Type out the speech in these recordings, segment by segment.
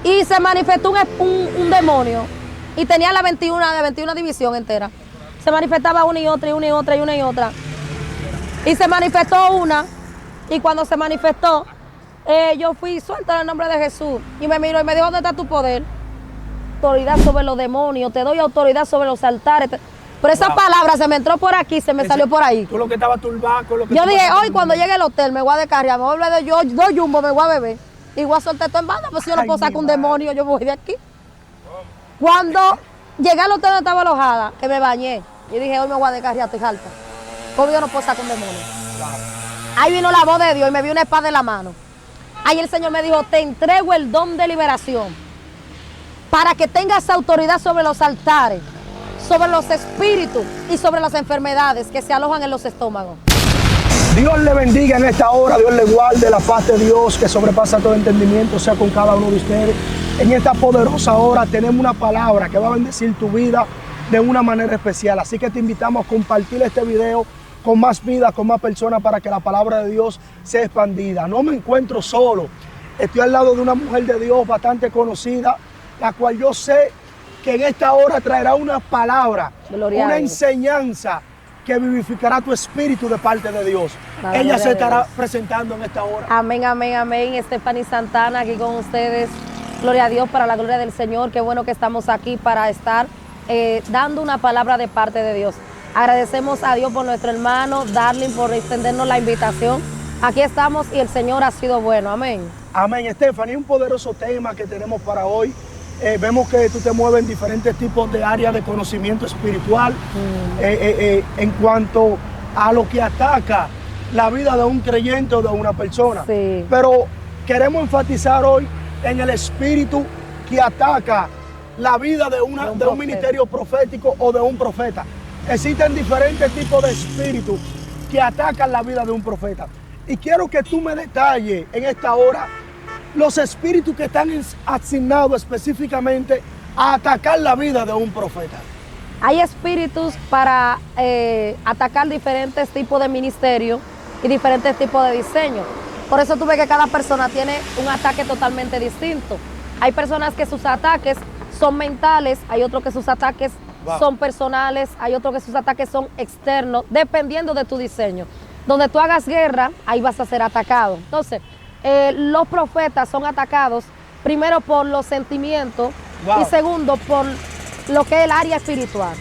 Y se manifestó un demonio. Y tenía la 21 división entera. Se manifestaba una y otra, y una y otra, y una y otra. Y se manifestó una. Y cuando se manifestó, yo fui suelta en el nombre de Jesús. Y me miró y me dijo, ¿dónde está tu poder? Autoridad sobre los demonios, te doy autoridad sobre los altares. Pero esa palabra se me entró por aquí, se me salió por ahí. Tú lo que estaba turbado con lo que yo dije, hoy cuando llegue al hotel me voy a descarriar, me voy a beber yo, dos jumbo, me voy a beber. Y voy a soltar todo en banda, pues si yo no puedo sacar un demonio, yo voy de aquí. Cuando llegué al hotel donde estaba alojada, que me bañé, y dije, hoy me voy a descarriar, estoy harta. ¿Cómo yo no puedo sacar un demonio? Ahí vino la voz de Dios y me vio una espada en la mano. Ahí el Señor me dijo, te entrego el don de liberación para que tengas autoridad sobre los altares, sobre los espíritus y sobre las enfermedades que se alojan en los estómagos. Dios le bendiga en esta hora, Dios le guarde, la paz de Dios que sobrepasa todo entendimiento sea con cada uno de ustedes. En esta poderosa hora tenemos una palabra que va a bendecir tu vida de una manera especial. Así que te invitamos a compartir este video con más vidas, con más personas para que la palabra de Dios sea expandida. No me encuentro solo, estoy al lado de una mujer de Dios bastante conocida, la cual yo sé que en esta hora traerá una palabra, una enseñanza que vivificará tu espíritu de parte de Dios. Ella se estará presentando en esta hora. Amén, amén, amén. Stephanie Santana aquí con ustedes. Gloria a Dios, para la gloria del Señor. Qué bueno que estamos aquí para estar dando una palabra de parte de Dios. Agradecemos a Dios por nuestro hermano Darling, por extendernos la invitación. Aquí estamos y el Señor ha sido bueno. Amén. Amén. Stephanie, un poderoso tema que tenemos para hoy. Vemos que tú te mueves en diferentes tipos de áreas de conocimiento espiritual en cuanto a lo que ataca la vida de un creyente o de una persona. Sí. Pero queremos enfatizar hoy en el espíritu que ataca la vida de un ministerio profético o de un profeta. Existen diferentes tipos de espíritus que atacan la vida de un profeta. Y quiero que tú me detalles en esta hora los espíritus que están asignados específicamente a atacar la vida de un profeta. Hay espíritus para atacar diferentes tipos de ministerio y diferentes tipos de diseño. Por eso tú ves que cada persona tiene un ataque totalmente distinto. Hay personas que sus ataques son mentales, hay otros que sus ataques son personales, hay otros que sus ataques son externos, dependiendo de tu diseño. Donde tú hagas guerra, ahí vas a ser atacado. Entonces, los profetas son atacados primero por los sentimientos y segundo por lo que es el área espiritual,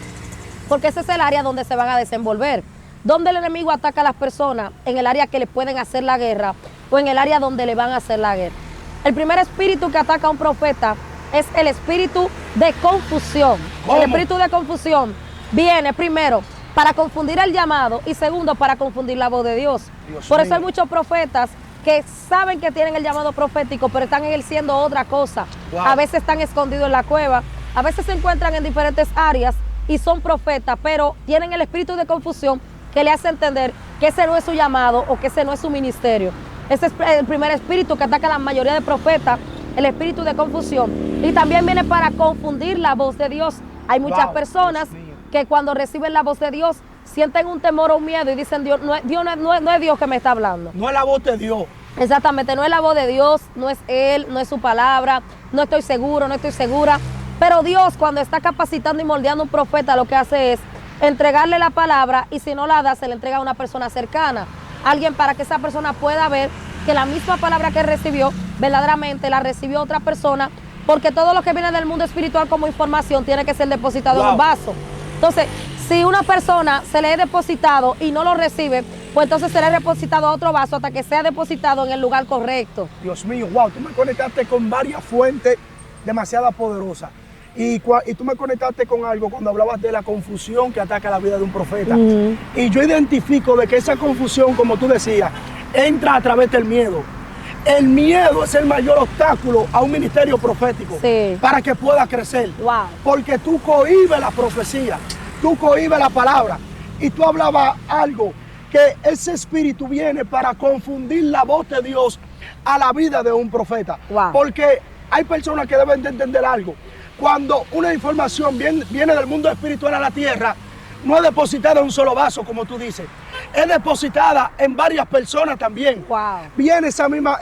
porque ese es el área donde se van a desenvolver. Donde el enemigo ataca a las personas, en el área que le pueden hacer la guerra o en el área donde le van a hacer la guerra. El primer espíritu que ataca a un profeta es el espíritu de confusión. ¿Cómo? El espíritu de confusión viene primero para confundir el llamado y segundo para confundir la voz de Dios. Por eso hay muchos profetas que saben que tienen el llamado profético, pero están ejerciendo otra cosa. A veces están escondidos en la cueva, a veces se encuentran en diferentes áreas y son profetas, pero tienen el espíritu de confusión que le hace entender que ese no es su llamado o que ese no es su ministerio. Ese es el primer espíritu que ataca a la mayoría de profetas, el espíritu de confusión. Y también viene para confundir la voz de Dios. Hay muchas personas que cuando reciben la voz de Dios sienten un temor o un miedo y dicen, Dios no es Dios que me está hablando. No es la voz de Dios. Exactamente, no es la voz de Dios, no es Él, no es su palabra, no estoy seguro, no estoy segura. Pero Dios, cuando está capacitando y moldeando a un profeta, lo que hace es entregarle la palabra y si no la da, se le entrega a una persona cercana. Alguien para que esa persona pueda ver que la misma palabra que recibió, verdaderamente la recibió otra persona, porque todo lo que viene del mundo espiritual como información tiene que ser depositado en un vaso. Entonces, si una persona se le es depositado y no lo recibe, pues entonces será depositado a otro vaso hasta que sea depositado en el lugar correcto. Dios mío, tú me conectaste con varias fuentes demasiado poderosas. Y tú me conectaste con algo cuando hablabas de la confusión que ataca la vida de un profeta. Y yo identifico de que esa confusión, como tú decías, entra a través del miedo. El miedo es el mayor obstáculo a un ministerio profético para que pueda crecer. Porque tú cohibes la profecía, tú cohibes la palabra. Y tú hablabas algo, que ese espíritu viene para confundir la voz de Dios a la vida de un profeta. Porque hay personas que deben de entender algo. Cuando una información viene del mundo espiritual a la tierra, no es depositada en un solo vaso, como tú dices. Es depositada en varias personas también. Viene esa misma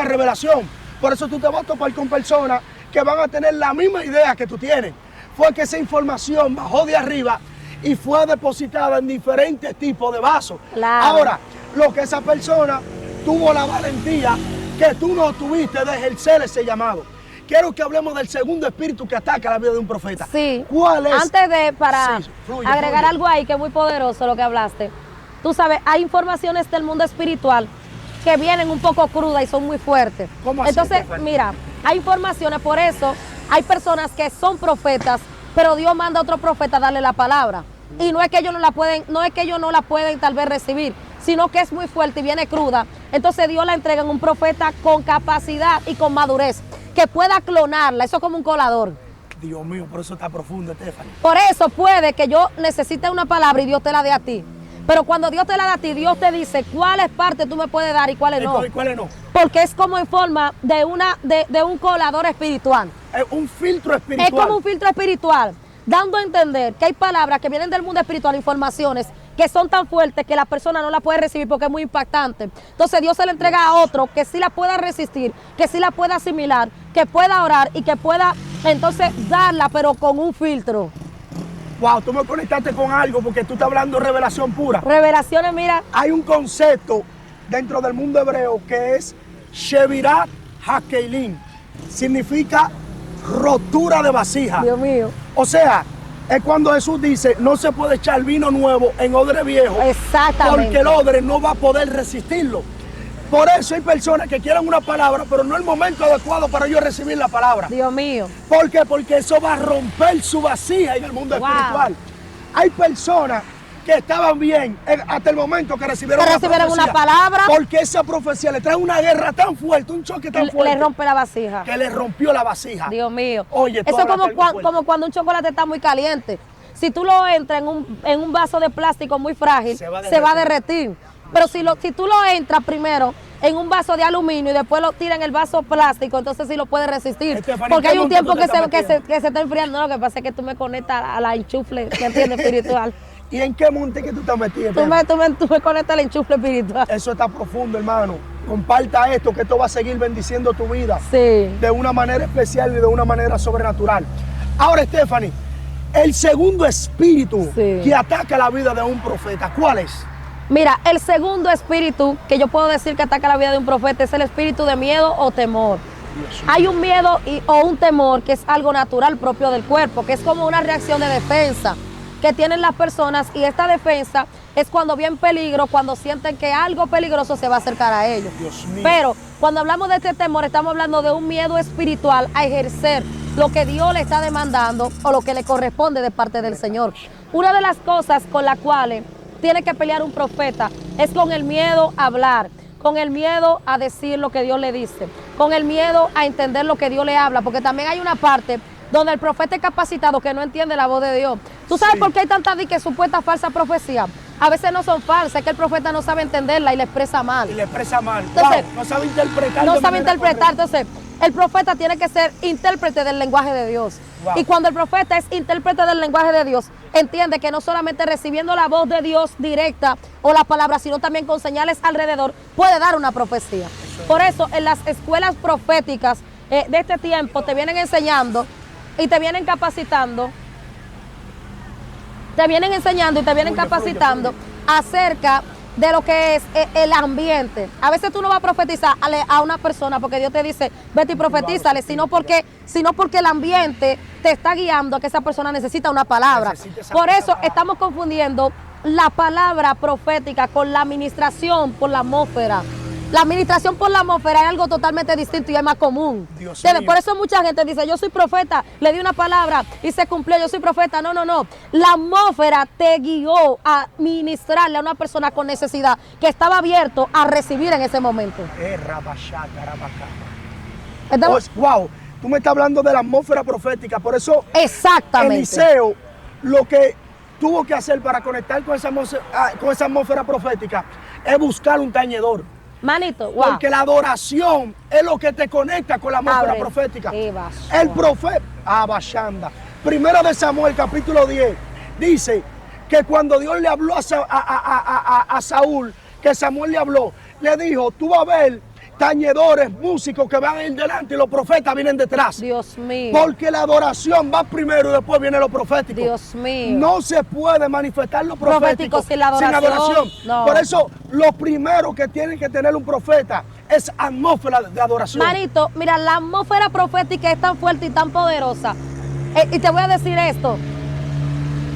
revelación. Por eso tú te vas a topar con personas que van a tener la misma idea que tú tienes. Fue que esa información bajó de arriba y fue depositada en diferentes tipos de vasos. Claro. Ahora, lo que esa persona tuvo la valentía que tú no tuviste de ejercer ese llamado. Quiero que hablemos del segundo espíritu que ataca la vida de un profeta. Sí. ¿Cuál es? Antes de, para Sí, fluye, agregar fluye. algo ahí que es muy poderoso lo que hablaste. Tú sabes, hay informaciones del mundo espiritual que vienen un poco crudas y son muy fuertes. ¿Cómo así, Entonces, Stephanie? mira, hay informaciones, por eso hay personas que son profetas, pero Dios manda a otro profeta a darle la palabra. Y no es que ellos no la pueden, no es que ellos no la pueden tal vez recibir, sino que es muy fuerte y viene cruda. Entonces Dios la entrega en un profeta con capacidad y con madurez, que pueda clonarla. Eso es como un colador. Dios mío, por eso está profundo, Stephanie. Por eso puede que yo necesite una palabra y Dios te la dé a ti. Pero cuando Dios te la da a ti, Dios te dice cuáles partes tú me puedes dar y cuáles no. ¿Y cuáles no? Porque es como en forma de un colador espiritual. Es un filtro espiritual. Es como un filtro espiritual, dando a entender que hay palabras que vienen del mundo espiritual, informaciones que son tan fuertes que la persona no la puede recibir porque es muy impactante. Entonces Dios se la entrega a otro que sí la pueda resistir, que sí la pueda asimilar, que pueda orar y que pueda entonces darla, pero con un filtro. Wow, tú me conectaste con algo porque tú estás hablando de revelación pura. Revelaciones, mira, Hay un concepto dentro del mundo hebreo que es Shevirat HaKeilim. Significa rotura de vasija. Dios mío. O sea, es cuando Jesús dice, no se puede echar vino nuevo en odre viejo. Exactamente. Porque el odre no va a poder resistirlo. Por eso hay personas que quieren una palabra, pero no es el momento adecuado para yo recibir la palabra. Dios mío. ¿Por qué? Porque eso va a romper su vasija en el mundo Wow. espiritual. Hay personas que estaban bien hasta el momento que recibieron, Que recibieron una palabra. Porque esa profecía le trae una guerra tan fuerte, un choque tan fuerte, Le rompe la vasija. que le rompió la vasija. Dios mío. Oye, tú eso es como, hablaste algo fuerte. como cuando un chocolate está muy caliente. Si tú lo entras en un vaso de plástico muy frágil, Se va a se va a derretir. Pero si tú lo entras primero en un vaso de aluminio y después lo tiras en el vaso plástico, entonces sí lo puedes resistir. Estefanía, Porque hay un ¿qué tiempo monte tú te estás que se está enfriando. No, lo que pasa es que tú me conectas a la enchufle, ¿me entiendes? Espiritual. ¿Y en qué monte que tú estás metido? Tú me conectas al enchufle espiritual. Eso está profundo, hermano. Comparta esto, que esto va a seguir bendiciendo tu vida Sí. de una manera especial y de una manera sobrenatural. Ahora, Stephanie, el segundo espíritu Sí. que ataca la vida de un profeta, ¿cuál es? Mira, el segundo espíritu que yo puedo decir que ataca la vida de un profeta es el espíritu de miedo o temor. Hay un miedo o un temor que es algo natural propio del cuerpo, que es como una reacción de defensa que tienen las personas, y esta defensa es cuando ven peligro, cuando sienten que algo peligroso se va a acercar a ellos. Dios mío. Pero cuando hablamos de este temor, estamos hablando de un miedo espiritual a ejercer lo que Dios le está demandando o lo que le corresponde de parte del Señor. Una de las cosas con las cuales tiene que pelear un profeta es con el miedo a hablar, con el miedo a decir lo que Dios le dice, con el miedo a entender lo que Dios le habla, porque también hay una parte donde el profeta es capacitado que no entiende la voz de Dios. ¿Tú sabes Sí. por qué hay tanta supuesta falsa profecía? A veces no son falsas, es que el profeta no sabe entenderla y la expresa mal. Y le expresa mal. Entonces, Wow, no sabe interpretar. No de sabe manera interpretar, correcta. entonces el profeta tiene que ser intérprete del lenguaje de Dios. Wow. Y cuando el profeta es intérprete del lenguaje de Dios, entiende que no solamente recibiendo la voz de Dios directa o la palabra, sino también con señales alrededor, puede dar una profecía. Por eso en las escuelas proféticas de este tiempo te vienen enseñando y te vienen capacitando, te vienen enseñando y te vienen Fluye, capacitando fluye, acerca de lo que es el ambiente. A veces tú no vas a profetizar a una persona porque Dios te dice, vete y profetízale, sino porque el ambiente te está guiando a que esa persona necesita una palabra. Necesita esa Por eso palabra. estamos confundiendo la palabra profética con la administración por la atmósfera. La administración por la atmósfera es algo totalmente distinto y es más común. Dios Entonces, mío. por eso mucha gente dice, yo soy profeta, le di una palabra y se cumplió, yo soy profeta. No, no, no. La atmósfera te guió a ministrarle a una persona con necesidad que estaba abierto a recibir en ese momento. Estamos- Wow, tú me estás hablando de la atmósfera profética. Por eso Exactamente. Eliseo lo que tuvo que hacer para conectar con esa atmósfera profética es buscar un tañedor. Manito, wow. Porque la adoración es lo que te conecta con la atmósfera Abre. profética. Qué basura. El profeta, Bashanda, primero de Samuel, capítulo 10, dice que cuando Dios le habló a Saúl, que Samuel le habló, le dijo, tú vas a ver tañedores, músicos que van a ir delante y los profetas vienen detrás. Dios mío. Porque la adoración va primero y después viene lo profético. Dios mío. No se puede manifestar lo profético sin la adoración. No. Por eso, lo primero que tiene que tener un profeta es atmósfera de adoración. Manito, mira, la atmósfera profética es tan fuerte y tan poderosa. Y te voy a decir esto.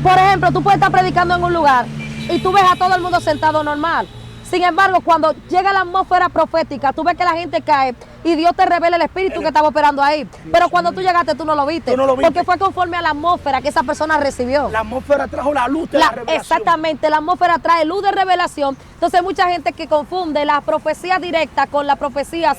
Por ejemplo, tú puedes estar predicando en un lugar y tú ves a todo el mundo sentado normal. Sin embargo, cuando llega la atmósfera profética, tú ves que la gente cae y Dios te revela el espíritu que estaba operando ahí. Pero cuando tú llegaste, tú no lo viste. Tú no lo viste. Porque fue conforme a la atmósfera que esa persona recibió. La atmósfera trajo la luz de la revelación. Exactamente, la atmósfera trae luz de revelación. Entonces hay mucha gente que confunde las profecías directas con las profecías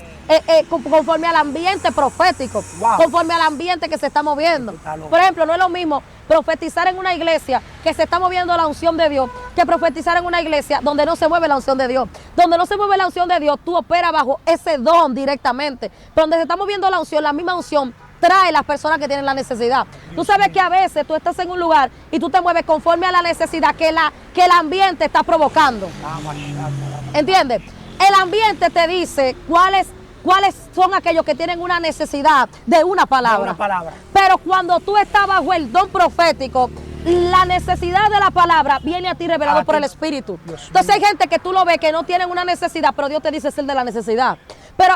conforme al ambiente profético, Wow. conforme al ambiente que se está moviendo. Por ejemplo, no es lo mismo profetizar en una iglesia que se está moviendo la unción de Dios que profetizar en una iglesia donde no se mueve la unción de Dios. Donde no se mueve la unción de Dios, tú operas bajo ese don directamente. Pero donde se está moviendo la misma unción trae las personas que tienen la necesidad. Tú sabes que a veces tú estás en un lugar y tú te mueves conforme a la necesidad que el ambiente está provocando. ¿Entiendes? El ambiente te dice cuáles son aquellos que tienen una necesidad de una palabra. Pero cuando tú estás bajo el don profético, la necesidad de la palabra viene a ti revelado por el Espíritu. Entonces hay gente que tú lo ves que no tienen una necesidad, pero Dios te dice es el de la necesidad. Pero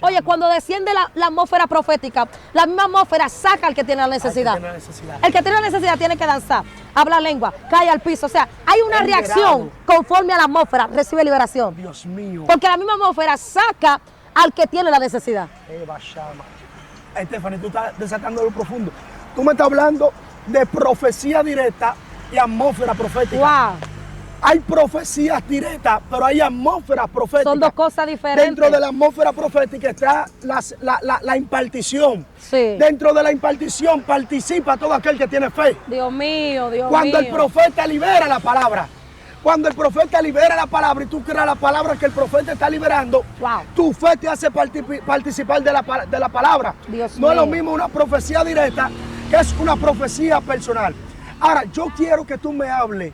oye, cuando desciende la atmósfera profética, la misma atmósfera saca al que tiene la necesidad. El que tiene la necesidad tiene que danzar, habla lengua, cae al piso. O sea, hay una reacción conforme a la atmósfera, recibe liberación. Dios mío. Porque la misma atmósfera saca al que tiene la necesidad. Stephanie, tú estás desatando lo profundo. Tú me estás hablando de profecía directa y atmósfera profética. Wow. Hay profecías directas, pero hay atmósferas proféticas. Son dos cosas diferentes. Dentro de la atmósfera profética está la impartición. Sí. Dentro de la impartición participa todo aquel que tiene fe. Dios mío, Dios mío. Cuando el profeta libera la palabra. Cuando el profeta libera la palabra y tú creas la palabra que el profeta está liberando, wow, tu fe te hace participar de la palabra. Dios no mío. es lo mismo una profecía directa que es una profecía personal. Ahora, yo quiero que tú me hables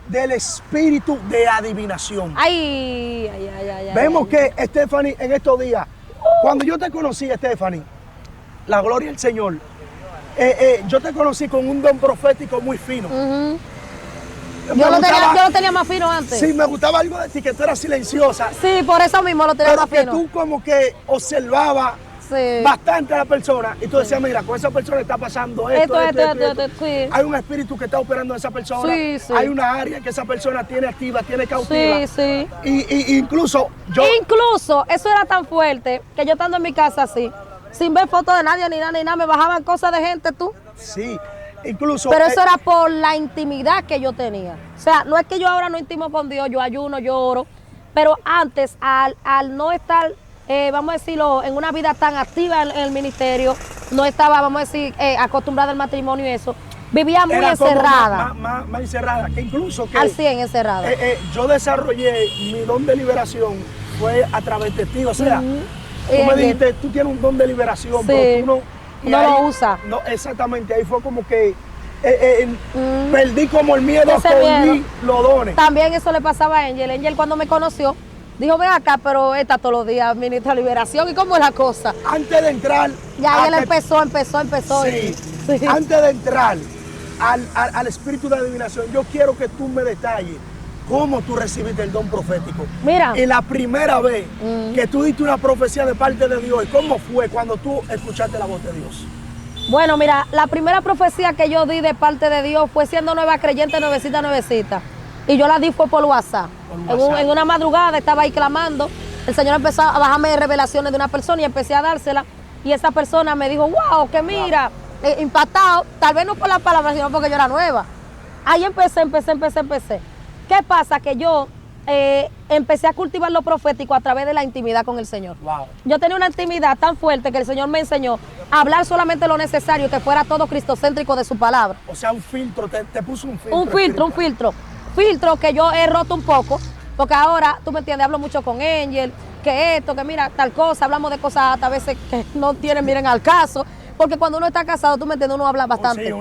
del espíritu de adivinación. Ay. Vemos que Stephanie en estos días, cuando yo te conocí, Stephanie, la gloria del Señor, yo te conocí con un don profético muy fino. Yo lo tenía más fino antes. Sí, me gustaba algo de ti, que tú eras silenciosa. Sí, por eso mismo lo tenía más fino. Pero que tú como que observabas bastante a la persona y tú decías, mira, con esa persona está pasando esto. Sí. Hay un espíritu que está operando en esa persona. Sí. Hay una área que esa persona tiene activa, tiene cautiva. Sí. Y incluso yo... Incluso eso era tan fuerte que yo estando en mi casa así, sin ver fotos de nadie ni nada, me bajaban cosas de gente tú. Sí. Incluso, pero eso era por la intimidad que yo tenía. O sea, no es que yo ahora no intimo con Dios, yo ayuno, yo oro, pero antes, al no estar, vamos a decirlo, en una vida tan activa en el ministerio, no estaba, vamos a decir, acostumbrada al matrimonio y eso, vivía muy encerrada. Más encerrada, que incluso que... Al 100 encerrada. Yo desarrollé mi don de liberación, fue a través de ti, o sea, tú me dijiste, tú tienes un don de liberación, pero tú no... No ahí, lo usa. No, exactamente, ahí fue como que perdí como el miedo a los dones. También eso le pasaba a Angel. Angel cuando me conoció, dijo, ven acá, pero está todos los días, ministra liberación. ¿Y cómo es la cosa? Antes de entrar... Ya él empezó. Sí, sí. Antes de entrar al espíritu de adivinación, yo quiero que tú me detalles cómo tú recibiste el don profético. Mira. Y la primera vez que tú diste una profecía de parte de Dios, ¿cómo fue cuando tú escuchaste la voz de Dios? Bueno, mira, la primera profecía que yo di de parte de Dios fue siendo nueva creyente, nuevecita. Y yo la di fue por WhatsApp. En una madrugada estaba ahí clamando. El Señor empezó a bajarme revelaciones de una persona y empecé a dársela. Y esa persona me dijo, wow, que mira, impactado, tal vez no por la palabra, sino porque yo era nueva. Ahí empecé. ¿Qué pasa? Que yo empecé a cultivar lo profético a través de la intimidad con el Señor. Wow. Yo tenía una intimidad tan fuerte que el Señor me enseñó a hablar solamente lo necesario, que fuera todo cristocéntrico de su palabra. O sea, un filtro, te puso un filtro. Un filtro. Filtro que yo he roto un poco, porque ahora, tú me entiendes, hablo mucho con Angel, que esto, que mira, tal cosa, hablamos de cosas a veces que no tienen, miren al caso, porque cuando uno está casado, tú me entiendes, uno habla bastante. Sí,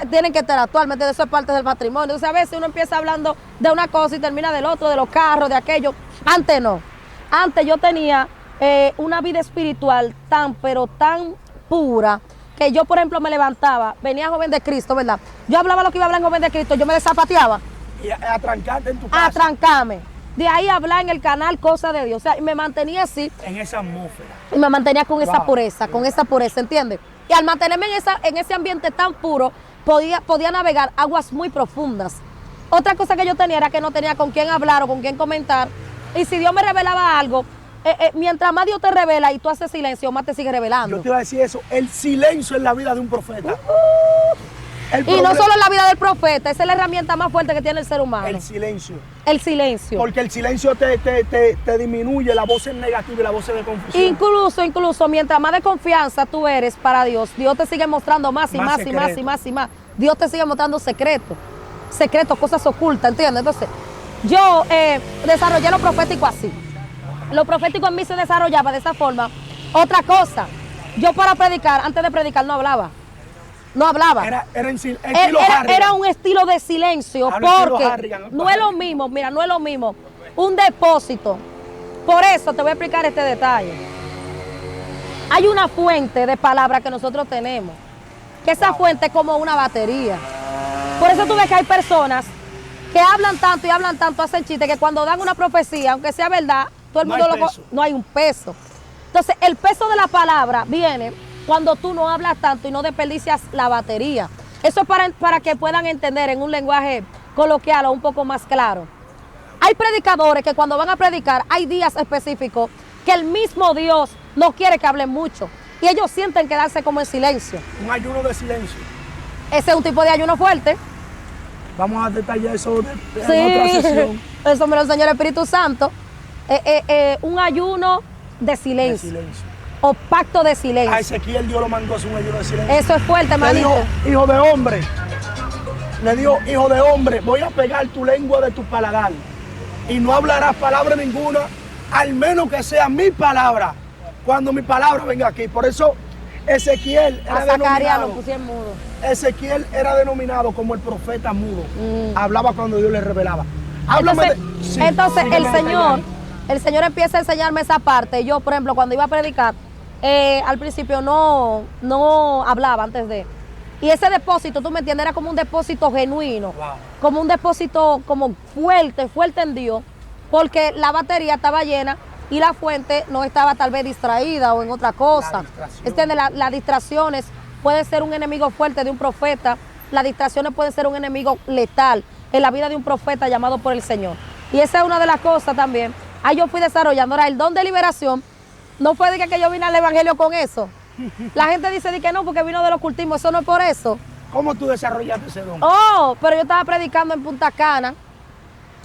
tienen que interactuar, ¿me entiendes? Eso es parte del matrimonio. Entonces a veces uno empieza hablando de una cosa y termina del otro, de los carros, de aquello. Antes no. Antes yo tenía una vida espiritual tan, pero tan pura, que yo, por ejemplo, me levantaba, venía Joven de Cristo, ¿verdad? Yo hablaba lo que iba a hablar en Joven de Cristo, yo me desapateaba. Y a trancarte en tu casa. A trancarme. De ahí hablar en el canal cosas de Dios. O sea, y me mantenía así. En esa atmósfera. Y me mantenía con esa Wow. pureza, ¿entiendes? Y al mantenerme en ese ambiente tan puro, podía navegar aguas muy profundas. Otra cosa que yo tenía era que no tenía con quién hablar o con quién comentar. Y si Dios me revelaba algo, mientras más Dios te revela y tú haces silencio, más te sigue revelando. Yo te iba a decir eso, el silencio en la vida de un profeta. Y no solo en la vida del profeta, esa es la herramienta más fuerte que tiene el ser humano. El silencio. El silencio. Porque el silencio te disminuye, la voz es negativa y la voz es de confusión. Incluso, mientras más de confianza tú eres para Dios, Dios te sigue mostrando más y más y más y más y más. Dios te sigue mostrando secretos, cosas ocultas, ¿entiendes? Entonces, yo desarrollé lo profético así. Lo profético en mí se desarrollaba de esa forma. Otra cosa, yo para predicar, antes de predicar no hablaba. Era un estilo de silencio, porque no es lo mismo, mira, no es lo mismo un depósito. Por eso te voy a explicar este detalle. Hay una fuente de palabras que nosotros tenemos, que esa fuente es como una batería. Por eso tú ves que hay personas que hablan tanto, hacen chistes, que cuando dan una profecía, aunque sea verdad, todo el mundo no hay un peso. Entonces, el peso de la palabra viene cuando tú no hablas tanto y no desperdicias la batería. Eso es para que puedan entender en un lenguaje coloquial o un poco más claro. Hay predicadores que cuando van a predicar, hay días específicos que el mismo Dios no quiere que hablen mucho. Y ellos sienten quedarse como en silencio. Un ayuno de silencio. Ese es un tipo de ayuno fuerte. Vamos a detallar eso en otra Sí, sesión. eso me lo enseñó el Espíritu Santo. Un ayuno de silencio. O pacto de silencio. A Ezequiel Dios lo mandó a hacer un ayuno de silencio. Eso es fuerte, Le dijo, manito. hijo de hombre, voy a pegar tu lengua de tu paladar y no hablarás palabra ninguna, al menos que sea mi palabra, cuando mi palabra venga aquí. Por eso Ezequiel era A Zacarías lo denominado, pusieron mudo. Ezequiel era denominado como el profeta mudo. Hablaba cuando Dios le revelaba. Háblame Entonces sígueme detallando. el Señor empieza a enseñarme esa parte. Yo, por ejemplo, cuando iba a predicar, al principio no hablaba antes de. Y ese depósito, tú me entiendes, era como un depósito genuino, como un depósito como fuerte en Dios, porque la batería estaba llena y la fuente no estaba tal vez distraída o en otra cosa. ¿Entiendes? Las distracciones puede ser un enemigo fuerte de un profeta, las distracciones pueden ser un enemigo letal en la vida de un profeta llamado por el Señor. Y esa es una de las cosas también. Ahí yo fui desarrollando. Ahora, el don de liberación, no fue de que yo vine al evangelio con eso. La gente dice de que no, porque vino del ocultismo, eso no es por eso. ¿Cómo tú desarrollaste ese don? Oh, pero yo estaba predicando en Punta Cana,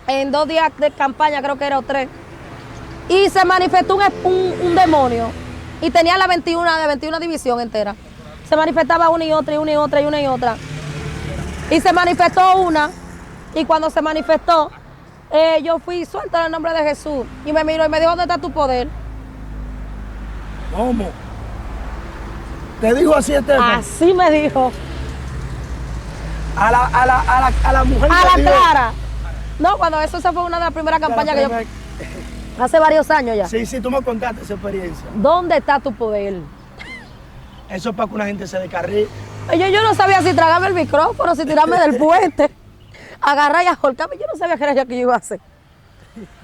en 2 días de campaña, creo que era o 3, y se manifestó un demonio, y tenía la 21 división entera. Se manifestaba una y otra, y una y otra, y una y otra. Y se manifestó una, y cuando se manifestó, yo fui suelta en el nombre de Jesús, y me miró y me dijo, ¿dónde está tu poder? ¿Cómo? ¿Te dijo así Estefan? Así me dijo. A la mujer A que la dijo, cara. No, cuando eso se fue una de las primeras campañas que yo... Hace varios años ya. Sí, tú me contaste esa experiencia. ¿Dónde está tu poder? Eso es para que una gente se descarrile. Yo no sabía si tragarme el micrófono, si tirarme del puente, agarrar y ahorcarme. Yo no sabía qué era yo que yo iba a hacer.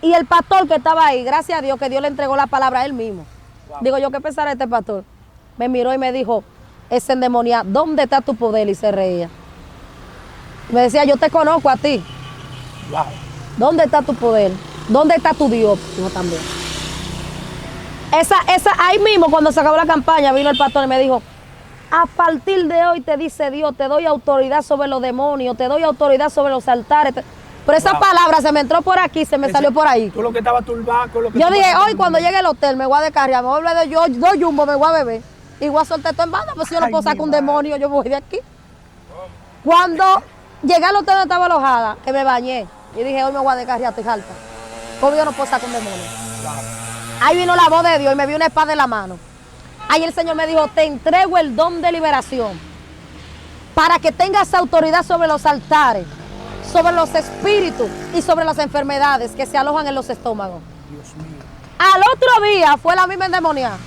Y el pastor que estaba ahí, gracias a Dios que Dios le entregó la palabra a él mismo. Wow. Digo yo, ¿qué pensará este pastor? Me miró y me dijo, ese endemoniado, ¿dónde está tu poder? Y se reía. Me decía, yo te conozco a ti. Wow. ¿Dónde está tu poder? ¿Dónde está tu Dios? Yo también. Ahí mismo, cuando se acabó la campaña, vino el pastor y me dijo, a partir de hoy te dice Dios, te doy autoridad sobre los demonios, te doy autoridad sobre los altares. Pero esa palabra se me entró por aquí, se me salió por ahí. Tú lo que estaba turbado, con lo que yo dije, hoy cuando llegue al hotel me voy a descargar, me voy a hablar de dos jumbo, me voy a beber. Y voy a soltar todo en banda, pues si yo no puedo sacar un demonio, yo voy de aquí. Cuando llegué al hotel donde estaba alojada, que me bañé, y dije, hoy me voy a descargar, estoy harta. Como yo no puedo sacar un demonio. Ahí vino la voz de Dios y me vio una espada en la mano. Ahí el Señor me dijo, te entrego el don de liberación para que tengas autoridad sobre los altares, sobre los espíritus y sobre las enfermedades que se alojan en los estómagos. Dios mío. Al otro día fue la misma endemoniada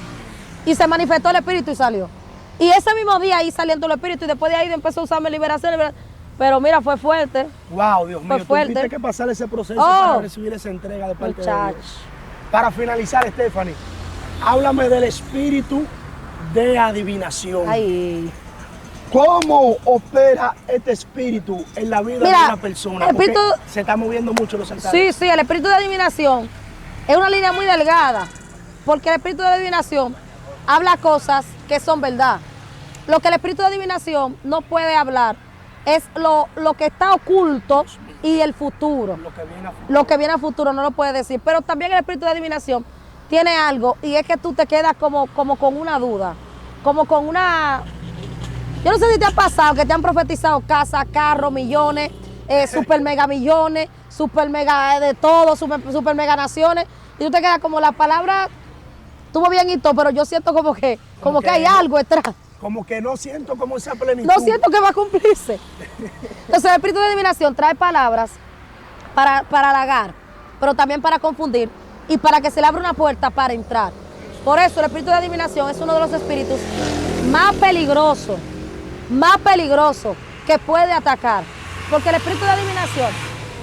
y se manifestó el espíritu y salió. Y ese mismo día ahí saliendo el espíritu y después de ahí empezó a usarme liberación. Pero mira, fue fuerte. Wow, Dios mío, fuerte. tuviste que pasar ese proceso para recibir esa entrega de parte de Dios. Para finalizar, Stephanie, háblame del espíritu de adivinación. Ay. ¿Cómo opera este espíritu en la vida de una persona? El espíritu, se está moviendo mucho los altares. Sí, el espíritu de adivinación es una línea muy delgada, porque el espíritu de adivinación habla cosas que son verdad. Lo que el espíritu de adivinación no puede hablar es lo que está oculto y el futuro. Lo que viene a futuro no lo puede decir. Pero también el espíritu de adivinación tiene algo, y es que tú te quedas como con una duda, como con una... Yo no sé si te ha pasado que te han profetizado casa, carro, millones, super mega millones, super mega de todo, super mega naciones, y tú te quedas como la palabra, estuvo bien y todo, pero yo siento como que hay algo detrás. Como que no siento como esa plenitud. No siento que va a cumplirse. Entonces el espíritu de adivinación trae palabras para halagar, pero también para confundir y para que se le abra una puerta para entrar. Por eso el espíritu de adivinación es uno de los espíritus más peligrosos que puede atacar. Porque el espíritu de adivinación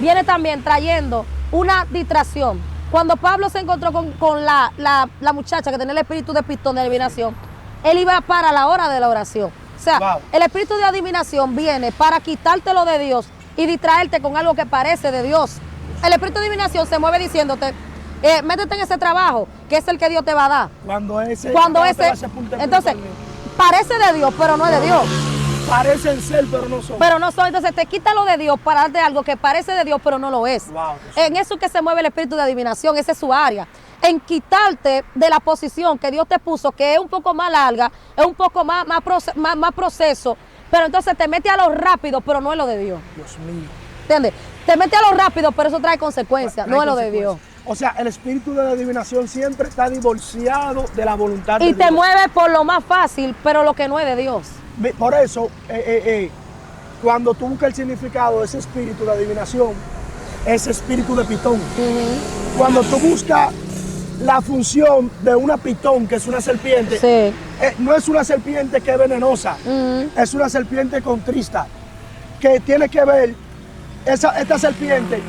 viene también trayendo una distracción. Cuando Pablo se encontró con la muchacha que tenía el espíritu de pistón de adivinación, él iba para la hora de la oración. O sea, el espíritu de adivinación viene para quitártelo de Dios y distraerte con algo que parece de Dios. El espíritu de adivinación se mueve diciéndote, métete en ese trabajo, que es el que Dios te va a dar. Entonces, parece de Dios, pero no es de Dios. Parecen ser, pero no son. Pero no son. Entonces te quita lo de Dios para darte algo que parece de Dios, pero no lo es. En eso que se mueve el espíritu de adivinación, esa es su área. En quitarte de la posición que Dios te puso, que es un poco más larga, es un poco más proceso, pero entonces te mete a lo rápido, pero no es lo de Dios. Dios mío. ¿Entiendes? Te mete a lo rápido, pero eso trae consecuencias, no es lo de Dios. O sea, el espíritu de la adivinación siempre está divorciado de la voluntad de Dios. Y te mueve por lo más fácil, pero lo que no es de Dios. Por eso, cuando tú buscas el significado de ese espíritu de adivinación, ese espíritu de pitón, cuando tú buscas la función de una pitón, que es una serpiente, no es una serpiente que es venenosa, es una serpiente contrista, que tiene que ver, esta serpiente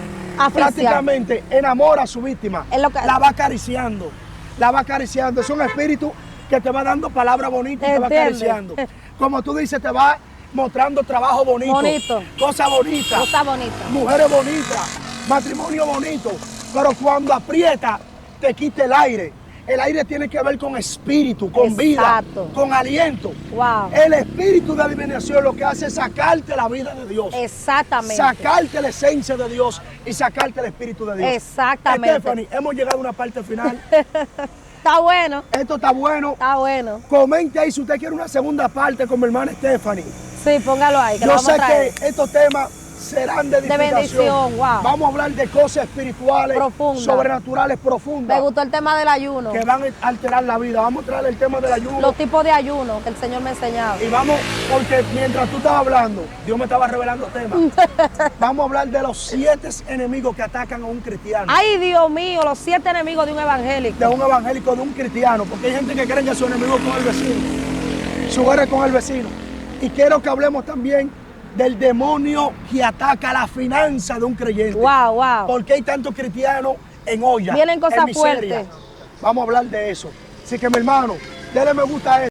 prácticamente enamora a su víctima, la va acariciando, es un espíritu que te va dando palabras bonitas y te va acariciando. Como tú dices, te va mostrando trabajo bonito. Cosas bonitas, mujeres bonitas, matrimonio bonito, pero cuando aprieta, te quita el aire. El aire tiene que ver con espíritu, con vida, con aliento. El espíritu de adivinación lo que hace es sacarte la vida de Dios. Exactamente. Sacarte la esencia de Dios y sacarte el espíritu de Dios. Exactamente. Stephanie, hemos llegado a una parte final. Está bueno. Esto está bueno. Está bueno. Comente ahí si usted quiere una segunda parte con mi hermana Stephanie. Sí, póngalo ahí. Yo sé que estos temas serán de edificación. Vamos a hablar de cosas espirituales, sobrenaturales, profundas. Me gustó el tema del ayuno. Que van a alterar la vida. Vamos a traer el tema del ayuno. Los tipos de ayuno que el Señor me ha enseñado. Y vamos, porque mientras tú estabas hablando, Dios me estaba revelando temas. Vamos a hablar de los 7 enemigos que atacan a un cristiano. Ay, Dios mío, los 7 enemigos de un evangélico. De un evangélico, de un cristiano. Porque hay gente que cree que su enemigo es con el vecino. Su guerra es con el vecino. Y quiero que hablemos también del demonio que ataca la finanza de un creyente. Porque hay tantos cristianos en olla. Vienen cosas fuertes. Vamos a hablar de eso. Así que, mi hermano, denle me gusta a esto.